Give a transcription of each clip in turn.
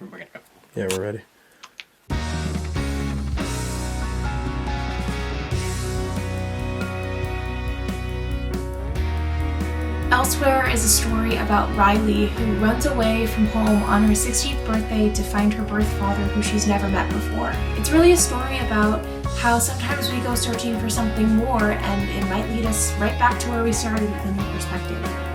We're gonna go. Yeah, we're ready. Elsewhere is a story about Riley, who runs away from home on her 16th birthday to find her birth father, who she's never met before. It's really a story about how sometimes we go searching for something more, and it might lead us right back to where we started with a new perspective.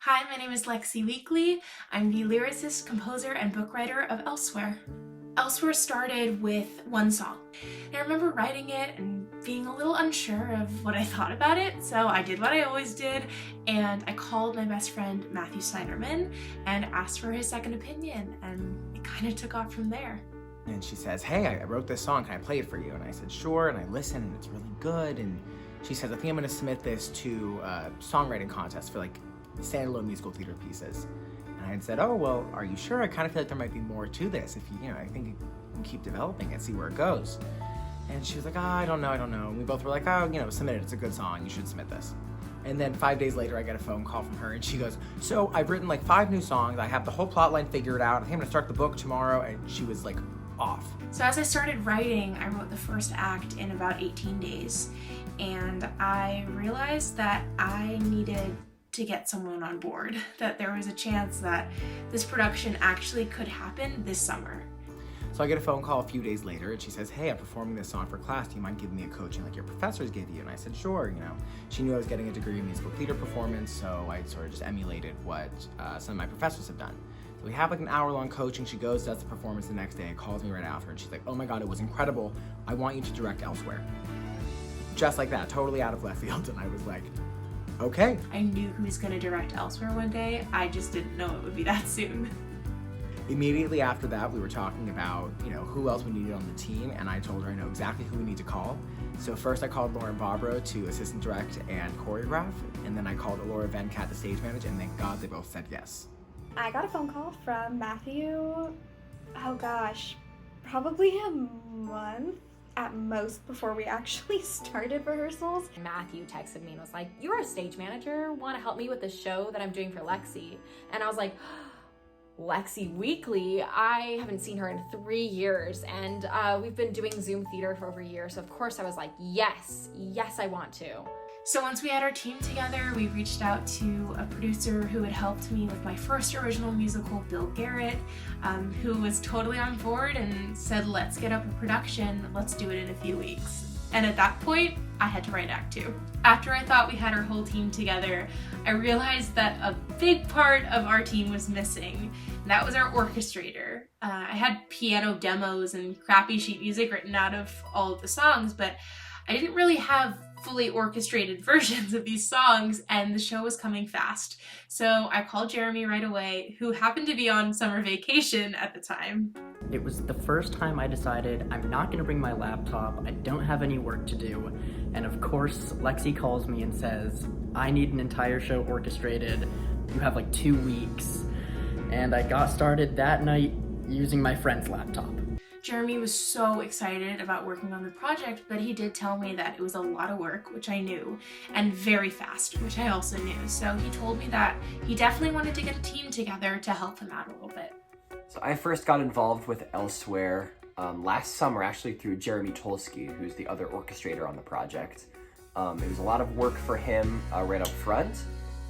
Hi, my name is Lexi Weakley. I'm the lyricist, composer, and book writer of Elsewhere. Elsewhere started with one song. And I remember writing it and being a little unsure of what I thought about it, so I did what I always did, and I called my best friend Matthew Sniderman and asked for his second opinion, and it kind of took off from there. And she says, hey, I wrote this song, can I play it for you? And I said, sure, and I listened, and it's really good. And she says, I think I'm gonna submit this to a songwriting contest for like standalone musical theater pieces. And I had said, oh, well, are you sure? I kind of feel like there might be more to this. If you know, I think you can keep developing it, see where it goes. And she was like, oh, I don't know. And we both were like, oh, submit it. It's a good song. You should submit this. And then 5 days later, I get a phone call from her, and she goes, so I've written like 5 new songs. I have the whole plot line figured out. I think I'm gonna start the book tomorrow. And she was like off. So as I started writing, I wrote the first act in about 18 days. And I realized that I needed to get someone on board, that there was a chance that this production actually could happen this summer. So I get a phone call a few days later, and she says, hey, I'm performing this song for class. Do you mind giving me a coaching like your professors give you? And I said, sure. She knew I was getting a degree in musical theater performance, so I sort of just emulated what some of my professors have done. So we have like an hour-long coaching. She goes, does the performance the next day, and calls me right after, and she's like, oh my God, it was incredible. I want you to direct Elsewhere. Just like that, totally out of left field. And I was like, okay. I knew who was going to direct Elsewhere one day. I just didn't know it would be that soon. Immediately after that, we were talking about, who else we needed on the team, and I told her I know exactly who we need to call. So first I called Bobrow to assistant direct and choreograph, and then I called Ellora, Venkat, the stage manager, and thank God they both said yes. I got a phone call from Matthew, oh gosh, probably a month at most before we actually started rehearsals. Matthew texted me and was like, you're a stage manager, want to help me with the show that I'm doing for Lexi? And I was like, Lexi Weakley? I haven't seen her in 3 years, and we've been doing Zoom theater for over a year, so of course I was like, yes, I want to. So once we had our team together, we reached out to a producer who had helped me with my first original musical, Bill Garrett, who was totally on board and said, let's get up a production, let's do it in a few weeks. And at that point, I had to write Act 2. After I thought we had our whole team together, I realized that a big part of our team was missing. And that was our orchestrator. I had piano demos and crappy sheet music written out of all of the songs, but I didn't really have fully orchestrated versions of these songs, and the show was coming fast. So I called Jeremy right away, who happened to be on summer vacation at the time. It was the first time I decided I'm not gonna bring my laptop, I don't have any work to do, and of course Lexi calls me and says, I need an entire show orchestrated, you have like 2 weeks. And I got started that night using my friend's laptop. Jeremy was so excited about working on the project, but he did tell me that it was a lot of work, which I knew, and very fast, which I also knew. So he told me that he definitely wanted to get a team together to help him out a little bit. So I first got involved with Elsewhere last summer, actually through Jeremy Tolsky, who's the other orchestrator on the project. It was a lot of work for him right up front,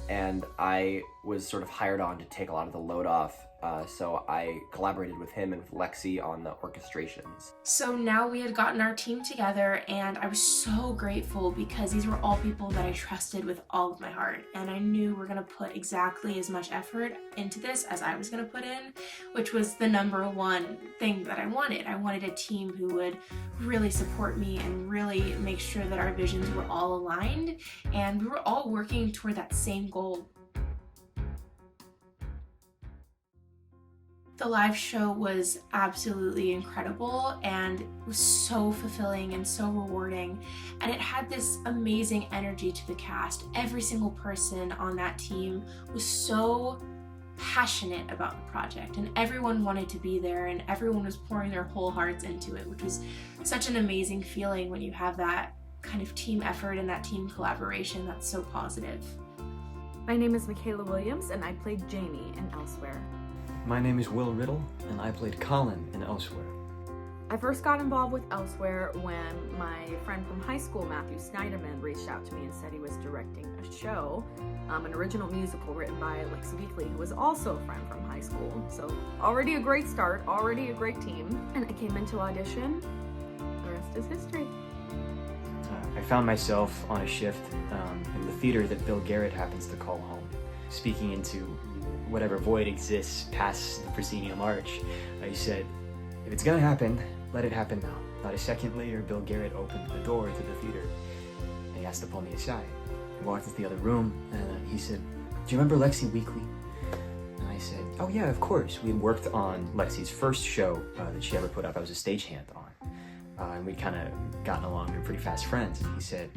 and I was sort of hired on to take a lot of the load off. So I collaborated with him and with Lexi on the orchestrations. So now we had gotten our team together, and I was so grateful because these were all people that I trusted with all of my heart, and I knew we're gonna put exactly as much effort into this as I was gonna put in, which was the number one thing that I wanted. I wanted a team who would really support me and really make sure that our visions were all aligned, and we were all working toward that same goal. The live show was absolutely incredible and was so fulfilling and so rewarding, and it had this amazing energy to the cast. Every single person on that team was so passionate about the project, and everyone wanted to be there, and everyone was pouring their whole hearts into it, which was such an amazing feeling when you have that kind of team effort and that team collaboration that's so positive. My name is Michaela Williams, and I played Jamie in Elsewhere. My name is Will Riddle, and I played Colin in Elsewhere. I first got involved with Elsewhere when my friend from high school, Matthew Sniderman, reached out to me and said he was directing a show, an original musical written by Lexi, who was also a friend from high school. So already a great start, already a great team. And I came into audition. The rest is history. I found myself on a shift in the theater that Bill Garrett happens to call home, speaking into whatever void exists past the proscenium arch. I said, if it's gonna happen, let it happen now. Not a second later, Bill Garrett opened the door to the theater, and he asked to pull me aside. I walked into the other room, and he said, do you remember Lexi Weakley? And I said, oh yeah, of course. We had worked on Lexi's first show that she ever put up. I was a stagehand on. And we'd kind of gotten along, we were pretty fast friends. And he said,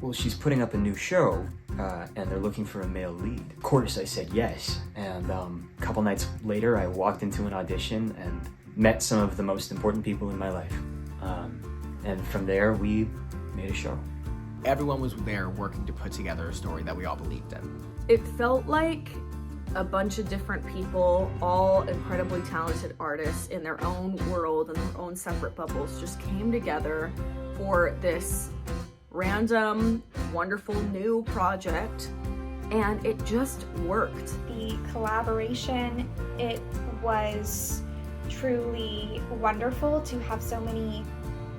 well, she's putting up a new show, and they're looking for a male lead. Of course, I said yes. And a couple nights later, I walked into an audition and met some of the most important people in my life. And from there, we made a show. Everyone was there working to put together a story that we all believed in. It felt like a bunch of different people, all incredibly talented artists in their own world and their own separate bubbles, just came together for this random, wonderful new project, and it just worked. The collaboration, it was truly wonderful to have so many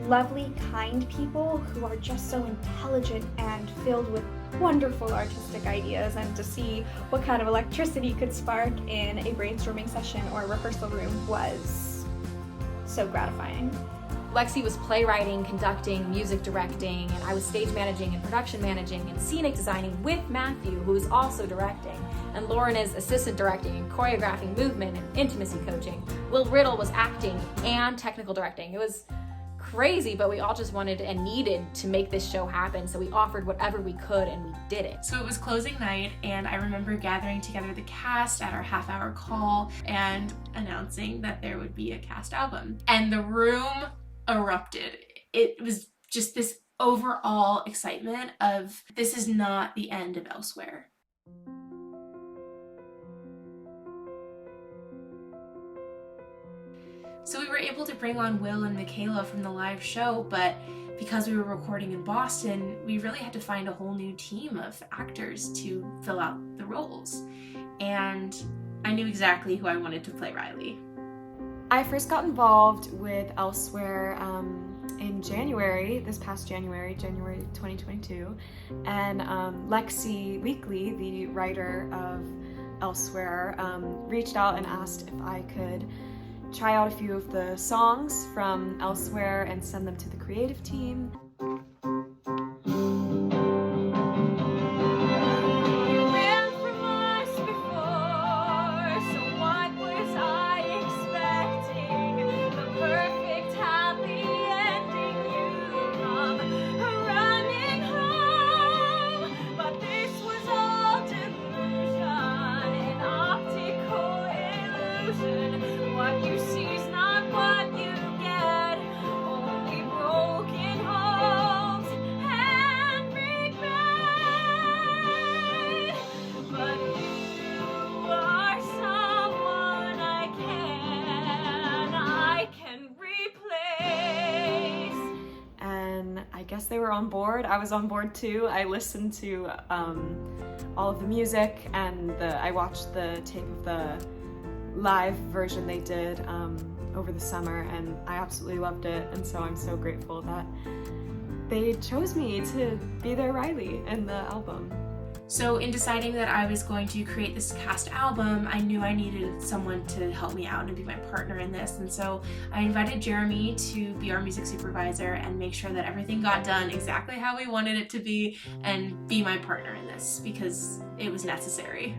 lovely, kind people who are just so intelligent and filled with wonderful artistic ideas, and to see what kind of electricity could spark in a brainstorming session or rehearsal room was so gratifying. Lexi was playwriting, conducting, music directing, and I was stage managing and production managing and scenic designing with Matthew, who was also directing. And Lauren is assistant directing and choreographing, movement and intimacy coaching. Will Riddle was acting and technical directing. It was crazy, but we all just wanted and needed to make this show happen, so we offered whatever we could and we did it. So it was closing night, and I remember gathering together the cast at our half-hour call and announcing that there would be a cast album. And the room erupted. It was just this overall excitement of, this is not the end of Elsewhere. So we were able to bring on Will and Michaela from the live show, but because we were recording in Boston, we really had to find a whole new team of actors to fill out the roles. And I knew exactly who I wanted to play Riley. I first got involved with Elsewhere in January, this past January 2022, and Lexi Weakley, the writer of Elsewhere, reached out and asked if I could try out a few of the songs from Elsewhere and send them to the creative team. What you see is not what you get, only broken hearts. guess they were on board. I was on board too. I listened to all of the music, and I watched the tape of the live version they did over the summer, and I absolutely loved it. And so I'm so grateful that they chose me to be their Riley in the album. So in deciding that I was going to create this cast album, I knew I needed someone to help me out and be my partner in this. And so I invited Jeremy to be our music supervisor and make sure that everything got done exactly how we wanted it to be, and be my partner in this because it was necessary.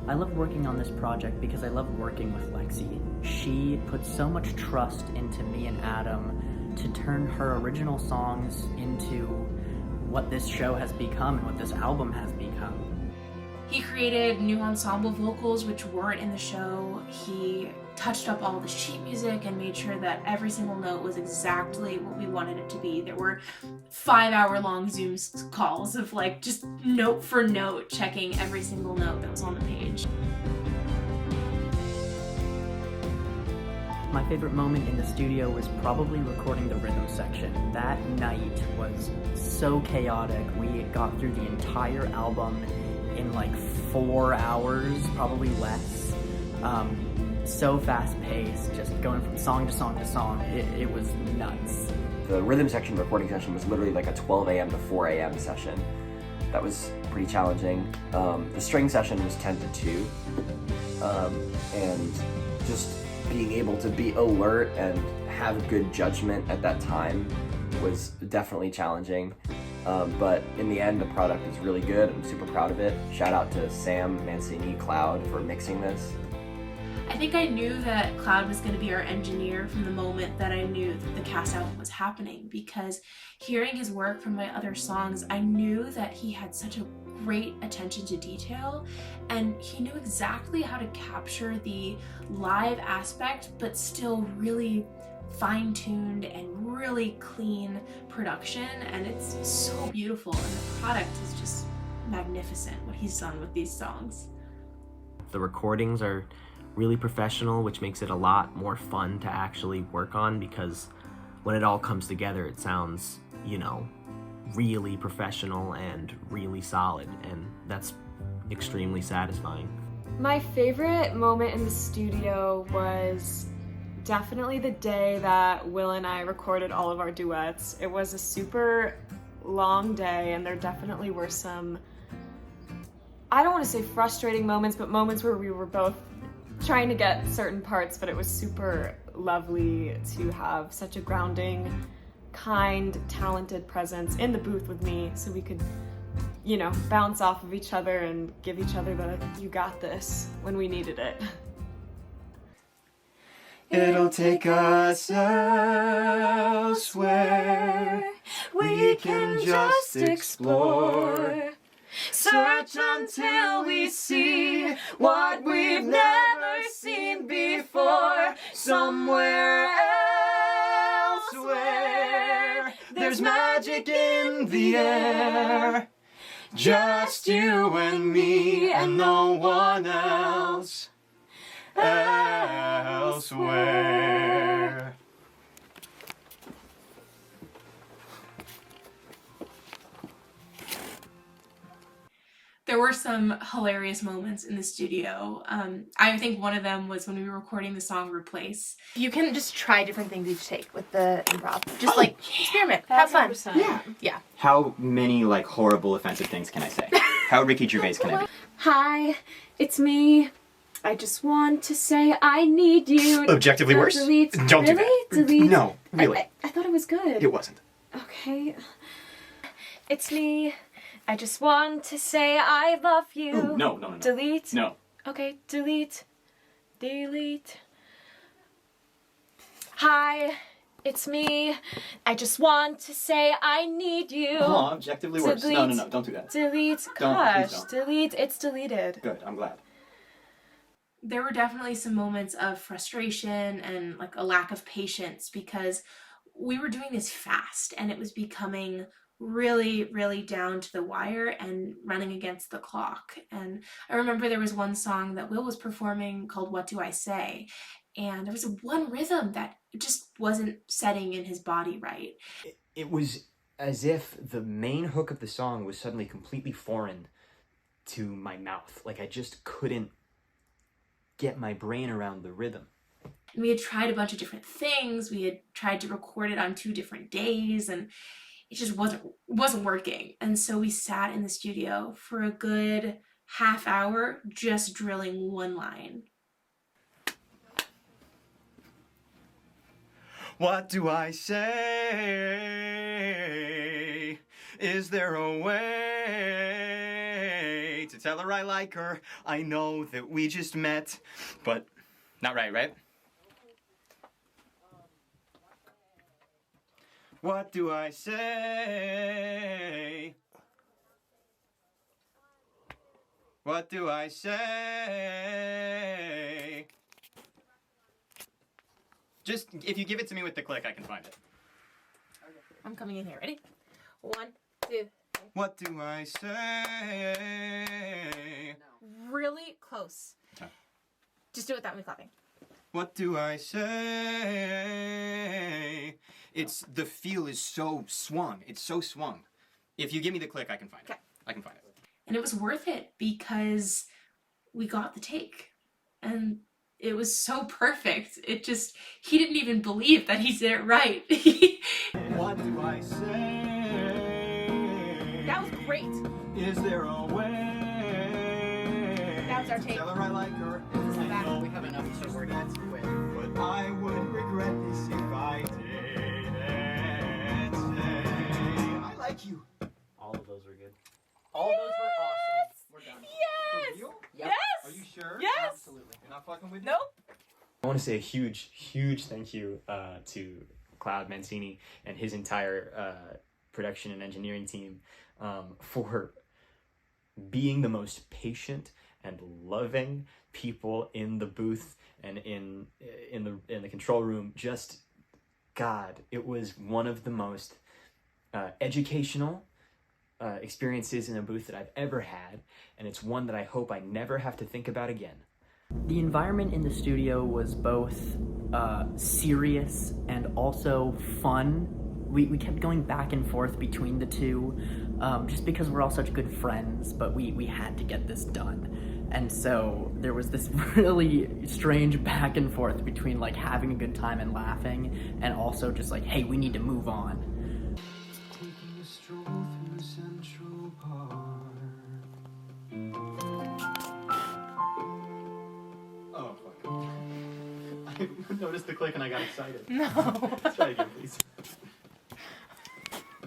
I love working on this project because I love working with Lexi. She put so much trust into me and Adam to turn her original songs into what this show has become and what this album has become. He created new ensemble vocals which weren't in the show. He touched up all the sheet music and made sure that every single note was exactly what we wanted it to be. There were 5-hour-long Zoom calls of like just note for note checking every single note that was on the page. My favorite moment in the studio was probably recording the rhythm section. That night was so chaotic. We got through the entire album in like 4 hours, probably less. So fast-paced, just going from song to song to song. It was nuts. The rhythm section recording session was literally like a 12 a.m. to 4 a.m. session. That was pretty challenging. The string session was 10 to 2. And just being able to be alert and have good judgment at that time was definitely challenging. But in the end, the product is really good. I'm super proud of it. Shout out to Sam, Mancini, Cloud for mixing this. I think I knew that Cloud was going to be our engineer from the moment that I knew that the cast album was happening, because hearing his work from my other songs, I knew that he had such a great attention to detail, and he knew exactly how to capture the live aspect but still really fine-tuned and really clean production, and it's so beautiful, and the product is just magnificent what he's done with these songs. The recordings are really professional, which makes it a lot more fun to actually work on, because when it all comes together it sounds, you know, really professional and really solid, and that's extremely satisfying. My favorite moment in the studio was definitely the day that Will and I recorded all of our duets. It was a super long day, and there definitely were some, I don't want to say frustrating moments, but moments where we were both trying to get certain parts, but it was super lovely to have such a grounding, kind, talented presence in the booth with me, so we could, you know, bounce off of each other and give each other the "you got this" when we needed it. It'll take us elsewhere. We can just explore. Search until we see what we've never seen before. Somewhere elsewhere, there's magic in the air. Just you and me and no one else. Elsewhere. There were some hilarious moments in the studio. I think one of them was when we were recording the song Replace. You can just try different things each take with the improv. Just experiment, have fun. Yeah. How many horrible offensive things can I say? How Ricky Gervais can I be? Hi, it's me. I just want to say I need you. Objectively worse? Delete. Don't do really? that. Delete. No, really. I thought it was good. It wasn't. Okay. It's me. I just want to say I love you. Ooh, no. Delete. No. Okay, delete. Delete. Hi, it's me. I just want to say I need you. Oh, objectively worse. No, don't do that. Delete. Don't, Gosh, please don't. delete. It's deleted. Good, I'm glad. There were definitely some moments of frustration and a lack of patience, because we were doing this fast and it was becoming really, really down to the wire and running against the clock. And I remember there was one song that Will was performing called What Do I Say? And there was one rhythm that just wasn't setting in his body right. It was as if the main hook of the song was suddenly completely foreign to my mouth. Like I just couldn't get my brain around the rhythm. And we had tried a bunch of different things. We had tried to record it on 2 different days, and it just wasn't working. And so we sat in the studio for a good half hour just drilling one line. What do I say? Is there a way to tell her I like her? I know that we just met, but not right? What do I say? What do I say? Just, if you give it to me with the click, I can find it. I'm coming in here. Ready? 1, 2. What do I say? Really close. Okay. Just do it without me clapping. What do I say? The feel is so swung. It's so swung. If you give me the click, I can find it. Okay. I can find it. And it was worth it because we got the take. And it was so perfect. He didn't even believe that he did it right. What do I say? That was great. Is there a way? That was our take. Tell her I like her. I know we have enough to work with. But I would regret this if I didn't say I like you. All of those were good. All of those were awesome. We're done. Yes! For real? Yep. Yes! Are you sure? Yes! Absolutely. You're not fucking with me? Nope. I want to say a huge thank you to Cloud Mancini and his entire production and engineering team for being the most patient and loving people in the booth and in the control room. Just, God, it was one of the most educational experiences in a booth that I've ever had, and it's one that I hope I never have to think about again. The environment in the studio was both serious and also fun. We kept going back and forth between the two, just because we're all such good friends, but we had to get this done. And so there was this really strange back and forth between like having a good time and laughing, and also just like, hey, we need to move on. Taking a stroll through Central Park. Oh, fuck. I noticed the click and I got excited. No. Let's try again, please.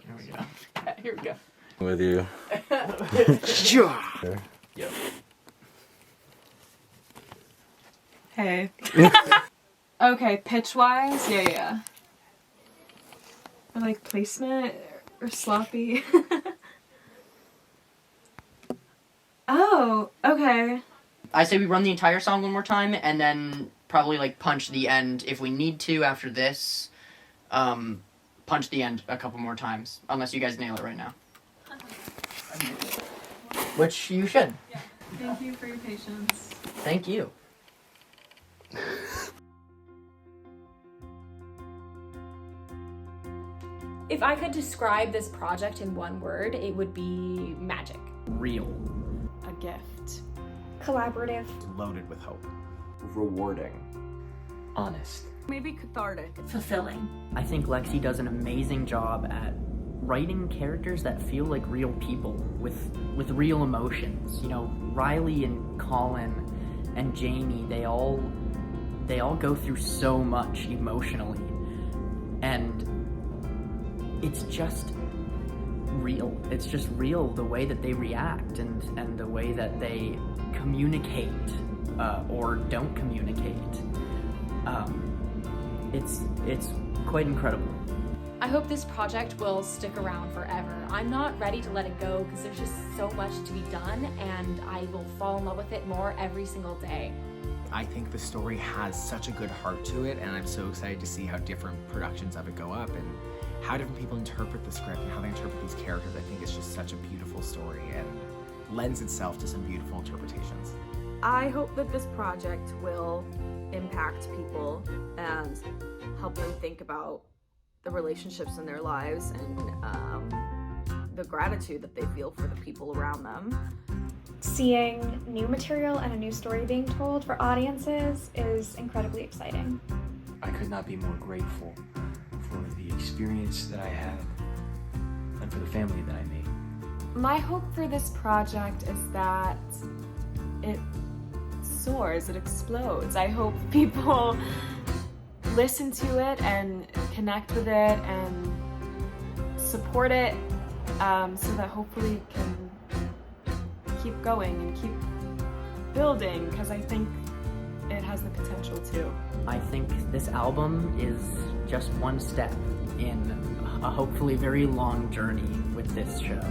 Here we go. Here we go. With you. Yep. Hey. Okay, pitch-wise, yeah. Or like placement or sloppy. Oh, okay. I say we run the entire song one more time, and then probably like punch the end if we need to after this. Punch the end a couple more times, unless you guys nail it right now. Which you should. Yeah. Thank you for your patience. Thank you. If I could describe this project in one word, it would be magic. Real. A gift. Collaborative. Loaded with hope. Rewarding. Honest. Maybe cathartic. Fulfilling. I think Lexi does an amazing job at writing characters that feel like real people with real emotions. You know, Riley and Colin and Jamie, they all go through so much emotionally, and it's just real. It's just real, the way that they react and the way that they communicate or don't communicate. It's quite incredible. I hope this project will stick around forever. I'm not ready to let it go because there's just so much to be done, and I will fall in love with it more every single day. I think the story has such a good heart to it, and I'm so excited to see how different productions of it go up and how different people interpret the script and how they interpret these characters. I think it's just such a beautiful story and lends itself to some beautiful interpretations. I hope that this project will impact people and help them think about the relationships in their lives and the gratitude that they feel for the people around them. Seeing new material and a new story being told for audiences is incredibly exciting. I could not be more grateful for the experience that I had and for the family that I made. My hope for this project is that it soars, it explodes. I hope people listen to it and connect with it and support it, so that hopefully it can keep going and keep building, because I think it has the potential to. I think this album is just one step in a hopefully very long journey with this show.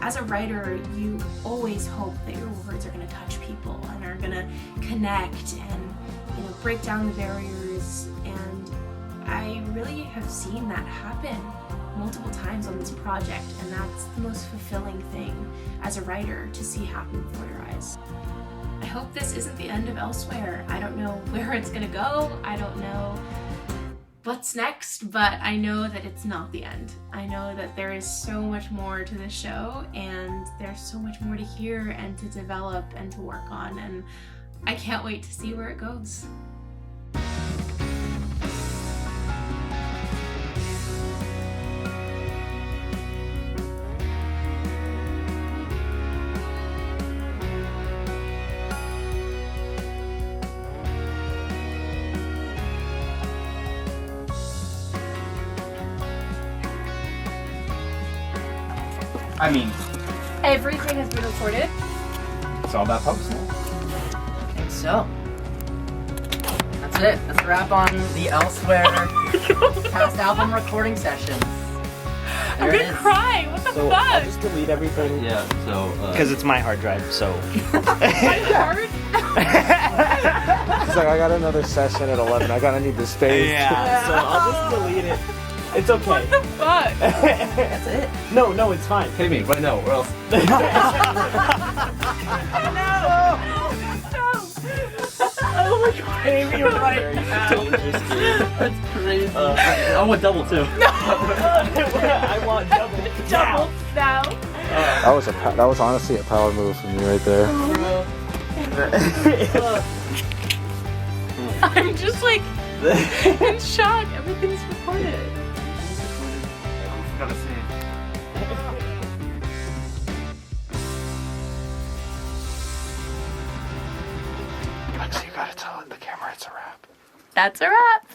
As a writer, you always hope that your words are going to touch people and are going to connect and, you know, break down the barriers. And I really have seen that happen multiple times on this project, and that's the most fulfilling thing as a writer to see happen before your eyes. I hope this isn't the end of Elsewhere. I don't know where it's going to go. I don't know what's next, but I know that it's not the end. I know that there is so much more to the show, and there's so much more to hear and to develop and to work on, and I can't wait to see where it goes. I mean, Everything has been recorded. it's all about post now. I think so. That's it. That's a wrap on the Elsewhere past album recording sessions. I'm gonna cry. What the So I'll fuck? just delete everything. Yeah, so Because it's my hard drive, so. My heart. She's like, I got another session at 11. I gotta need the space. Yeah, so I'll just delete it. It's okay. What the fuck? That's it. No, it's fine. pay me, but no, or else. Oh my god. Amy, you're right. That's crazy. I want double too. I want double. Double now. That was honestly a power move from you right there. I'm just like in shock. Everything's recorded. Gotta see it. Lexi, you gotta tell the camera it's a wrap. That's a wrap.